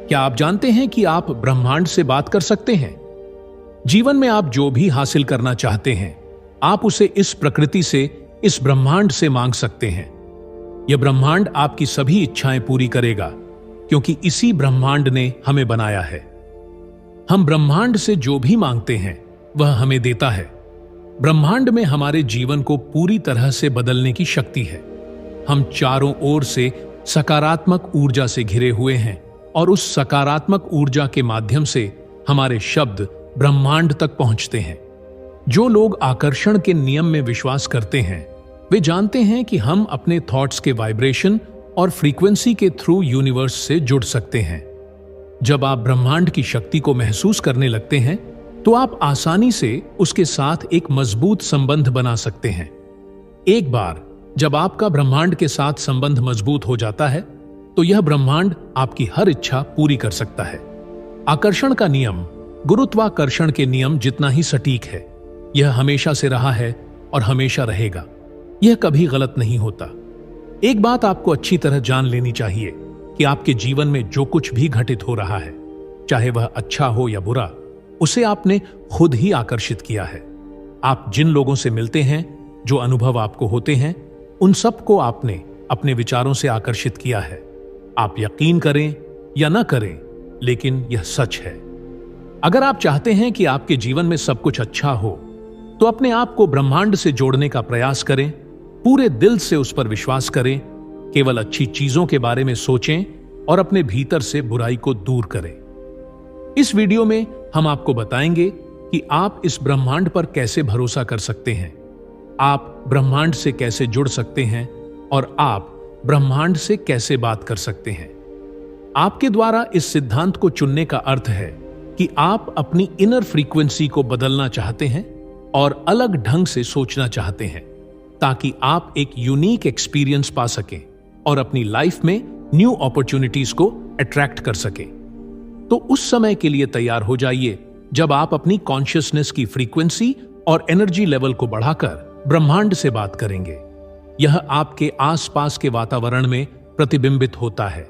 क्या आप जानते हैं कि आप ब्रह्मांड से बात कर सकते हैं? जीवन में आप जो भी हासिल करना चाहते हैं, आप उसे इस प्रकृति से, इस ब्रह्मांड से मांग सकते हैं। यह ब्रह्मांड आपकी सभी इच्छाएं पूरी करेगा, क्योंकि इसी ब्रह्मांड ने हमें बनाया है। हम ब्रह्मांड से जो भी मांगते हैं, वह हमें देता है। ब्रह्मांड में हमारे जीवन को पूरी तरह से बदलने की शक्ति है। हम चारों ओर से सकारात्मक ऊर्जा से घिरे हुए हैं और उस सकारात्मक ऊर्जा के माध्यम से हमारे शब्द ब्रह्मांड तक पहुंचते हैं। जो लोग आकर्षण के नियम में विश्वास करते हैं, वे जानते हैं कि हम अपने थॉट्स के वाइब्रेशन और फ्रीक्वेंसी के थ्रू यूनिवर्स से जुड़ सकते हैं। जब आप ब्रह्मांड की शक्ति को महसूस करने लगते हैं, तो आप आसानी से उसके साथ एक मजबूत संबंध बना सकते हैं। एक बार जब आपका ब्रह्मांड के साथ संबंध मजबूत हो जाता है, तो यह ब्रह्मांड आपकी हर इच्छा पूरी कर सकता है। आकर्षण का नियम गुरुत्वाकर्षण के नियम जितना ही सटीक है। यह हमेशा से रहा है और हमेशा रहेगा। यह कभी गलत नहीं होता। एक बात आपको अच्छी तरह जान लेनी चाहिए कि आपके जीवन में जो कुछ भी घटित हो रहा है, चाहे वह अच्छा हो या बुरा, उसे आपने खुद ही आकर्षित किया है। आप जिन लोगों से मिलते हैं, जो अनुभव आपको होते हैं, उन सबको आपने अपने विचारों से आकर्षित किया है। आप यकीन करें या न करें, लेकिन यह सच है। अगर आप चाहते हैं कि आपके जीवन में सब कुछ अच्छा हो, तो अपने आप को ब्रह्मांड से जोड़ने का प्रयास करें। पूरे दिल से उस पर विश्वास करें। केवल अच्छी चीजों के बारे में सोचें और अपने भीतर से बुराई को दूर करें। इस वीडियो में हम आपको बताएंगे कि आप इस ब्रह्मांड पर कैसे भरोसा कर सकते हैं, आप ब्रह्मांड से कैसे जुड़ सकते हैं और आप ब्रह्मांड से कैसे बात कर सकते हैं। आपके द्वारा इस सिद्धांत को चुनने का अर्थ है कि आप अपनी इनर फ्रीक्वेंसी को बदलना चाहते हैं और अलग ढंग से सोचना चाहते हैं, ताकि आप एक यूनिक एक्सपीरियंस पा सकें और अपनी लाइफ में न्यू अपॉर्चुनिटीज को अट्रैक्ट कर सकें। तो उस समय के लिए तैयार हो जाइए जब आप अपनी कॉन्शियसनेस की फ्रीक्वेंसी और एनर्जी लेवल को बढ़ाकर ब्रह्मांड से बात करेंगे। यह आपके आसपास के वातावरण में प्रतिबिंबित होता है।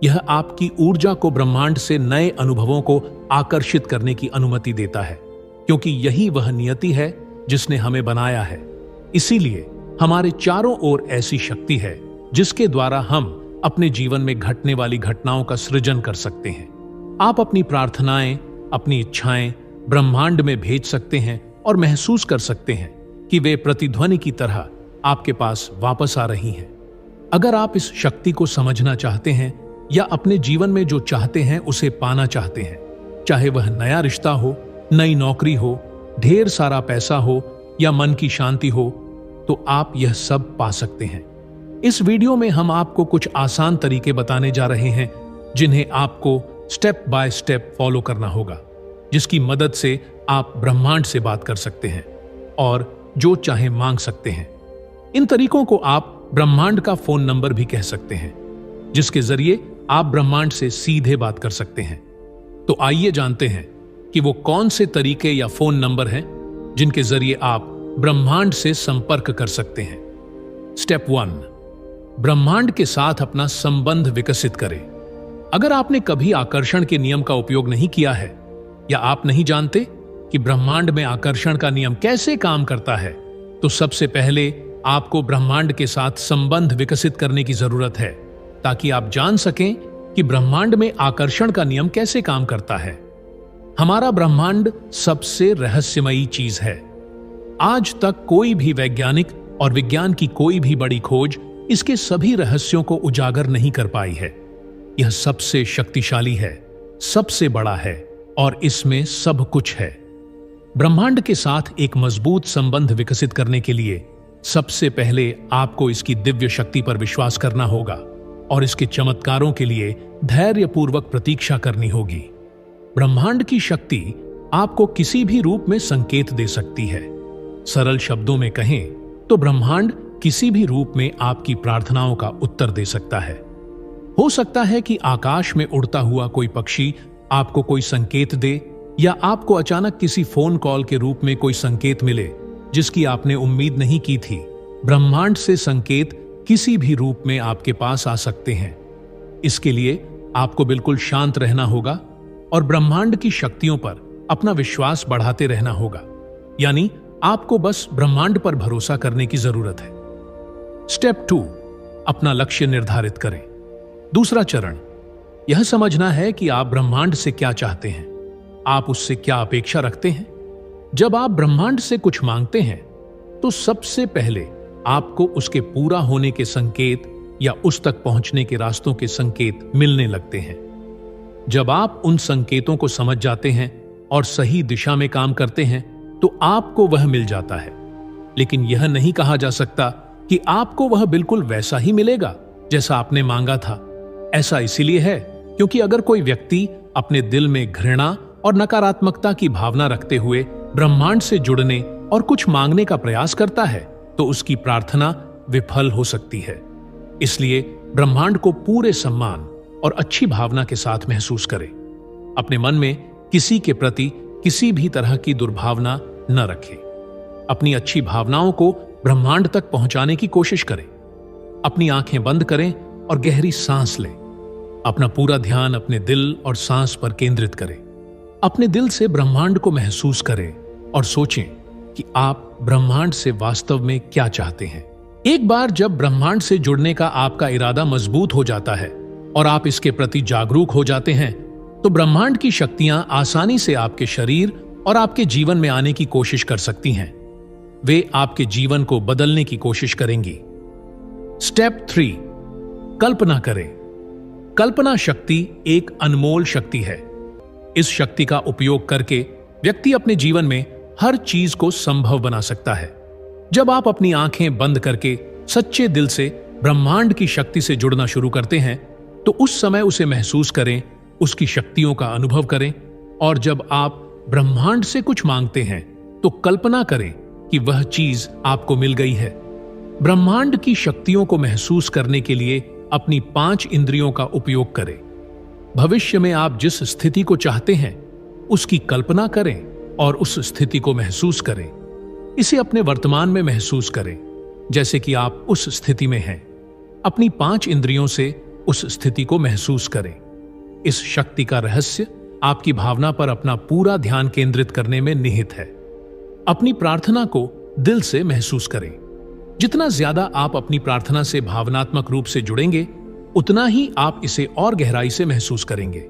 यह आपकी ऊर्जा को ब्रह्मांड से नए अनुभवों को आकर्षित करने की अनुमति देता है, क्योंकि यही वह नियति है जिसने हमें बनाया है। इसीलिए हमारे चारों ओर ऐसी शक्ति है जिसके द्वारा हम अपने जीवन में घटने वाली घटनाओं का सृजन कर सकते हैं। आप अपनी प्रार्थनाएं, अपनी इच्छाएं ब्रह्मांड में भेज सकते हैं और महसूस कर सकते हैं कि वे प्रतिध्वनि की तरह आपके पास वापस आ रही हैं। अगर आप इस शक्ति को समझना चाहते हैं या अपने जीवन में जो चाहते हैं उसे पाना चाहते हैं, चाहे वह नया रिश्ता हो, नई नौकरी हो, ढेर सारा पैसा हो या मन की शांति हो, तो आप यह सब पा सकते हैं। इस वीडियो में हम आपको कुछ आसान तरीके बताने जा रहे हैं, जिन्हें आपको स्टेप बाय स्टेप फॉलो करना होगा, जिसकी मदद से आप ब्रह्मांड से बात कर सकते हैं और जो चाहे मांग सकते हैं। इन तरीकों को आप ब्रह्मांड का फोन नंबर भी कह सकते हैं, जिसके जरिए आप ब्रह्मांड से सीधे बात कर सकते हैं। तो आइए जानते हैं कि वो कौन से तरीके या फोन नंबर हैं जिनके जरिए आप ब्रह्मांड से संपर्क कर सकते हैं। स्टेप 1, ब्रह्मांड के साथ अपना संबंध विकसित करें। अगर आपने कभी आकर्षण के नियम का उपयोग नहीं किया है या आप नहीं जानते कि ब्रह्मांड में आकर्षण का नियम कैसे काम करता है, तो सबसे पहले आपको ब्रह्मांड के साथ संबंध विकसित करने की जरूरत है, ताकि आप जान सकें कि ब्रह्मांड में आकर्षण का नियम कैसे काम करता है। हमारा ब्रह्मांड सबसे रहस्यमयी चीज है। आज तक कोई भी वैज्ञानिक और विज्ञान की कोई भी बड़ी खोज इसके सभी रहस्यों को उजागर नहीं कर पाई है। यह सबसे शक्तिशाली है, सबसे बड़ा है और इसमें सब कुछ है। ब्रह्मांड के साथ एक मजबूत संबंध विकसित करने के लिए सबसे पहले आपको इसकी दिव्य शक्ति पर विश्वास करना होगा और इसके चमत्कारों के लिए धैर्यपूर्वक प्रतीक्षा करनी होगी। ब्रह्मांड की शक्ति आपको किसी भी रूप में संकेत दे सकती है। सरल शब्दों में कहें तो ब्रह्मांड किसी भी रूप में आपकी प्रार्थनाओं का उत्तर दे सकता है। हो सकता है कि आकाश में उड़ता हुआ कोई पक्षी आपको कोई संकेत दे, या आपको अचानक किसी फोन कॉल के रूप में कोई संकेत मिले जिसकी आपने उम्मीद नहीं की थी। ब्रह्मांड से संकेत किसी भी रूप में आपके पास आ सकते हैं। इसके लिए आपको बिल्कुल शांत रहना होगा और ब्रह्मांड की शक्तियों पर अपना विश्वास बढ़ाते रहना होगा। यानी आपको बस ब्रह्मांड पर भरोसा करने की जरूरत है। स्टेप 2, अपना लक्ष्य निर्धारित करें। दूसरा चरण यह समझना है कि आप ब्रह्मांड से क्या चाहते हैं, आप उससे क्या अपेक्षा रखते हैं। जब आप ब्रह्मांड से कुछ मांगते हैं तो सबसे पहले आपको उसके पूरा होने के संकेत या उस तक पहुंचने के रास्तों के संकेत मिलने लगते हैं। जब आप उन संकेतों को समझ जाते हैं और सही दिशा में काम करते हैं तो आपको वह मिल जाता है। लेकिन यह नहीं कहा जा सकता कि आपको वह बिल्कुल वैसा ही मिलेगा जैसा आपने मांगा था। ऐसा इसीलिए है क्योंकि अगर कोई व्यक्ति अपने दिल में घृणा और नकारात्मकता की भावना रखते हुए ब्रह्मांड से जुड़ने और कुछ मांगने का प्रयास करता है तो उसकी प्रार्थना विफल हो सकती है। इसलिए ब्रह्मांड को पूरे सम्मान और अच्छी भावना के साथ महसूस करें। अपने मन में किसी के प्रति किसी भी तरह की दुर्भावना न रखें। अपनी अच्छी भावनाओं को ब्रह्मांड तक पहुंचाने की कोशिश करें। अपनी आंखें बंद करें और गहरी सांस लें। अपना पूरा ध्यान अपने दिल और सांस पर केंद्रित करें। अपने दिल से ब्रह्मांड को महसूस करें और सोचें कि आप ब्रह्मांड से वास्तव में क्या चाहते हैं। एक बार जब ब्रह्मांड से जुड़ने का आपका इरादा मजबूत हो जाता है और आप इसके प्रति जागरूक हो जाते हैं तो ब्रह्मांड की शक्तियां आसानी से आपके शरीर और आपके जीवन में आने की कोशिश कर सकती हैं। वे आपके जीवन को बदलने की कोशिश करेंगी। स्टेप 3, कल्पना करें। कल्पना शक्ति एक अनमोल शक्ति है। इस शक्ति का उपयोग करके व्यक्ति अपने जीवन में हर चीज को संभव बना सकता है। जब आप अपनी आंखें बंद करके सच्चे दिल से ब्रह्मांड की शक्ति से जुड़ना शुरू करते हैं तो उस समय उसे महसूस करें, उसकी शक्तियों का अनुभव करें। और जब आप ब्रह्मांड से कुछ मांगते हैं तो कल्पना करें कि वह चीज आपको मिल गई है। ब्रह्मांड की शक्तियों को महसूस करने के लिए अपनी 5 इंद्रियों का उपयोग करें। भविष्य में आप जिस स्थिति को चाहते हैं उसकी कल्पना करें और उस स्थिति को महसूस करें। इसे अपने वर्तमान में महसूस करें जैसे कि आप उस स्थिति में हैं। अपनी 5 इंद्रियों से उस स्थिति को महसूस करें। इस शक्ति का रहस्य आपकी भावना पर अपना पूरा ध्यान केंद्रित करने में निहित है। अपनी प्रार्थना को दिल से महसूस करें। जितना ज्यादा आप अपनी प्रार्थना से भावनात्मक रूप से जुड़ेंगे उतना ही आप इसे और गहराई से महसूस करेंगे।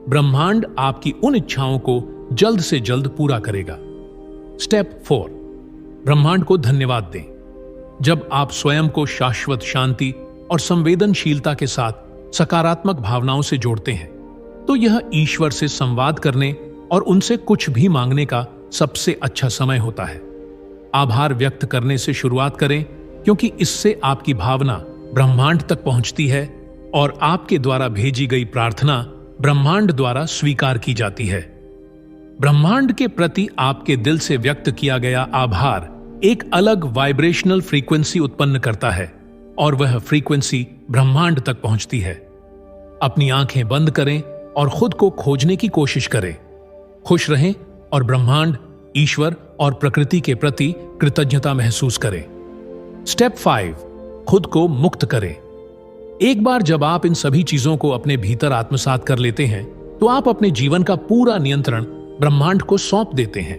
ब्रह्मांड आपकी उन इच्छाओं को जल्द से जल्द पूरा करेगा। स्टेप 4, ब्रह्मांड को धन्यवाद दें। जब आप स्वयं को शाश्वत शांति और संवेदनशीलता के साथ सकारात्मक भावनाओं से जोड़ते हैं तो यह ईश्वर से संवाद करने और उनसे कुछ भी मांगने का सबसे अच्छा समय होता है। आभार व्यक्त करने से शुरुआत करें क्योंकि इससे आपकी भावना ब्रह्मांड तक पहुंचती है और आपके द्वारा भेजी गई प्रार्थना ब्रह्मांड द्वारा स्वीकार की जाती है। ब्रह्मांड के प्रति आपके दिल से व्यक्त किया गया आभार एक अलग वाइब्रेशनल फ्रीक्वेंसी उत्पन्न करता है और वह फ्रीक्वेंसी ब्रह्मांड तक पहुंचती है। अपनी आंखें बंद करें और खुद को खोजने की कोशिश करें। खुश रहें और ब्रह्मांड, ईश्वर और प्रकृति के प्रति कृतज्ञता महसूस करें। स्टेप 5, खुद को मुक्त करें। एक बार जब आप इन सभी चीजों को अपने भीतर आत्मसात कर लेते हैं तो आप अपने जीवन का पूरा नियंत्रण ब्रह्मांड को सौंप देते हैं।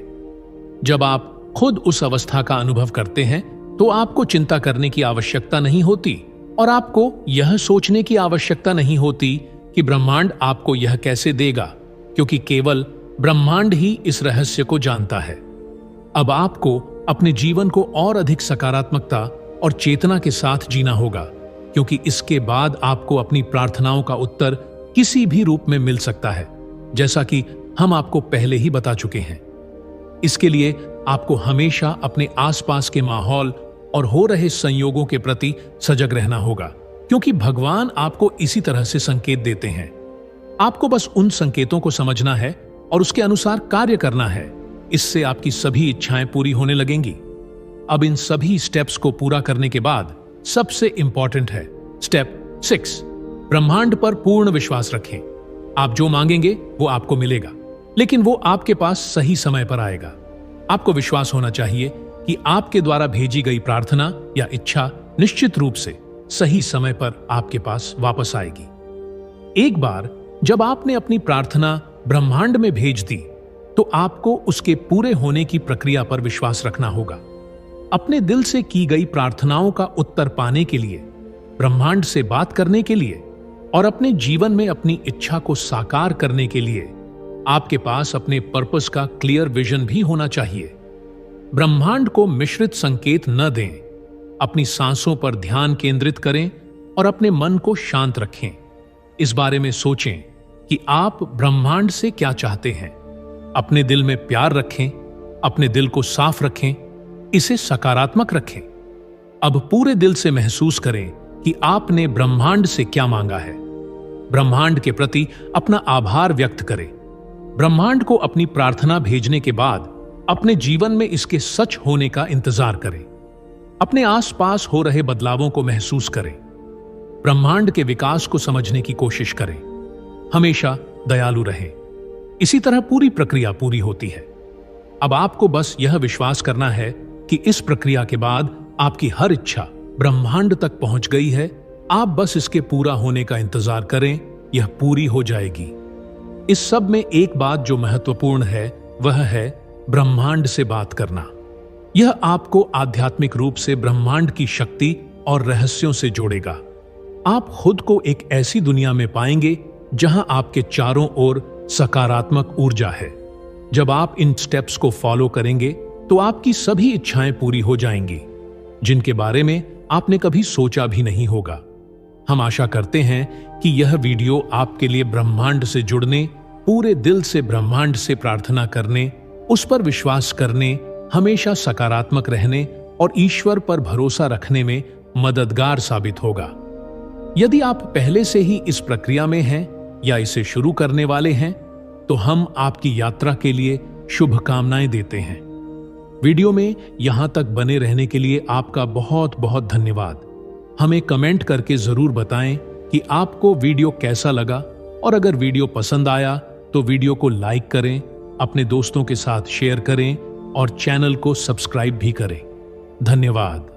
जब आप खुद उस अवस्था का अनुभव करते हैं तो आपको चिंता करने की आवश्यकता नहीं होती और आपको यह सोचने की आवश्यकता नहीं होती कि ब्रह्मांड आपको यह कैसे देगा, क्योंकि केवल ब्रह्मांड ही इस रहस्य को जानता है। अब आपको अपने जीवन को और अधिक सकारात्मकता और चेतना के साथ जीना होगा, क्योंकि इसके बाद आपको अपनी प्रार्थनाओं का उत्तर किसी भी रूप में मिल सकता है, जैसा कि हम आपको पहले ही बता चुके हैं। इसके लिए आपको हमेशा अपने आसपास के माहौल और हो रहे संयोगों के प्रति सजग रहना होगा, क्योंकि भगवान आपको इसी तरह से संकेत देते हैं। आपको बस उन संकेतों को समझना है और उसके अनुसार कार्य करना है। इससे आपकी सभी इच्छाएं पूरी होने लगेंगी। अब इन सभी स्टेप्स को पूरा करने के बाद सबसे इंपॉर्टेंट है स्टेप 6, ब्रह्मांड पर पूर्ण विश्वास रखें। आप जो मांगेंगे वो आपको मिलेगा, लेकिन वो आपके पास सही समय पर आएगा। आपको विश्वास होना चाहिए कि आपके द्वारा भेजी गई प्रार्थना या इच्छा निश्चित रूप से सही समय पर आपके पास वापस आएगी। एक बार जब आपने अपनी प्रार्थना ब्रह्मांड में भेज दी, तो आपको उसके पूरे होने की प्रक्रिया पर विश्वास रखना होगा। अपने दिल से की गई प्रार्थनाओं का उत्तर पाने के लिए, ब्रह्मांड से बात करने के लिए और अपने जीवन में अपनी इच्छा को साकार करने के लिए आपके पास अपने पर्पस का क्लियर विजन भी होना चाहिए। ब्रह्मांड को मिश्रित संकेत न दें, अपनी सांसों पर ध्यान केंद्रित करें और अपने मन को शांत रखें। इस बारे में सोचें कि आप ब्रह्मांड से क्या चाहते हैं। अपने दिल में प्यार रखें, अपने दिल को साफ रखें, इसे सकारात्मक रखें। अब पूरे दिल से महसूस करें कि आपने ब्रह्मांड से क्या मांगा है। ब्रह्मांड के प्रति अपना आभार व्यक्त करें। ब्रह्मांड को अपनी प्रार्थना भेजने के बाद अपने जीवन में इसके सच होने का इंतजार करें। अपने आसपास हो रहे बदलावों को महसूस करें। ब्रह्मांड के विकास को समझने की कोशिश करें। हमेशा दयालु रहें। इसी तरह पूरी प्रक्रिया पूरी होती है। अब आपको बस यह विश्वास करना है कि इस प्रक्रिया के बाद आपकी हर इच्छा ब्रह्मांड तक पहुंच गई है। आप बस इसके पूरा होने का इंतजार करें, यह पूरी हो जाएगी। इस सब में एक बात जो महत्वपूर्ण है वह है ब्रह्मांड से बात करना। यह आपको आध्यात्मिक रूप से ब्रह्मांड की शक्ति और रहस्यों से जोड़ेगा। आप खुद को एक ऐसी दुनिया में पाएंगे जहां आपके चारों ओर सकारात्मक ऊर्जा है। जब आप इन स्टेप्स को फॉलो करेंगे तो आपकी सभी इच्छाएं पूरी हो जाएंगी, जिनके बारे में आपने कभी सोचा भी नहीं होगा। हम आशा करते हैं कि यह वीडियो आपके लिए ब्रह्मांड से जुड़ने, पूरे दिल से ब्रह्मांड से प्रार्थना करने, उस पर विश्वास करने, हमेशा सकारात्मक रहने और ईश्वर पर भरोसा रखने में मददगार साबित होगा। यदि आप पहले से ही इस प्रक्रिया में हैं या इसे शुरू करने वाले हैं, तो हम आपकी यात्रा के लिए शुभकामनाएं देते हैं। वीडियो में यहां तक बने रहने के लिए आपका बहुत बहुत धन्यवाद। हमें कमेंट करके जरूर बताएं कि आपको वीडियो कैसा लगा, और अगर वीडियो पसंद आया तो वीडियो को लाइक करें, अपने दोस्तों के साथ शेयर करें और चैनल को सब्सक्राइब भी करें। धन्यवाद।